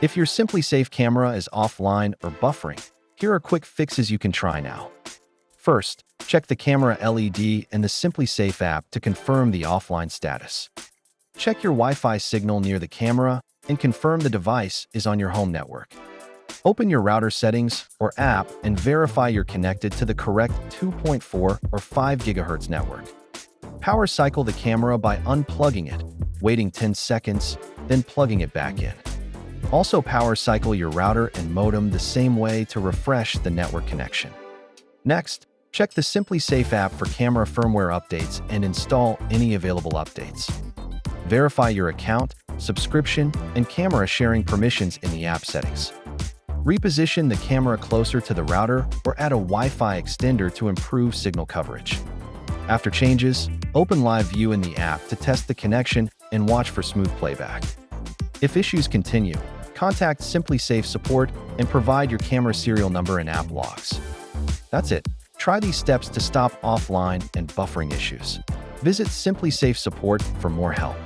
If your SimpliSafe camera is offline or buffering, here are quick fixes you can try now. First, check the camera LED and the SimpliSafe app to confirm the offline status. Check your Wi-Fi signal near the camera and confirm the device is on your home network. Open your router settings or app and verify you're connected to the correct 2.4 or 5 GHz network. Power cycle the camera by unplugging it, waiting 10 seconds, then plugging it back in. Also power cycle your router and modem the same way to refresh the network connection. Next, check the SimpliSafe app for camera firmware updates and install any available updates. Verify your account, subscription, and camera sharing permissions in the app settings. Reposition the camera closer to the router or add a Wi-Fi extender to improve signal coverage. After changes, open Live View in the app to test the connection and watch for smooth playback. If issues continue, contact SimpliSafe support and provide your camera serial number and app logs. That's it. Try these steps to stop offline and buffering issues. Visit SimpliSafe support for more help.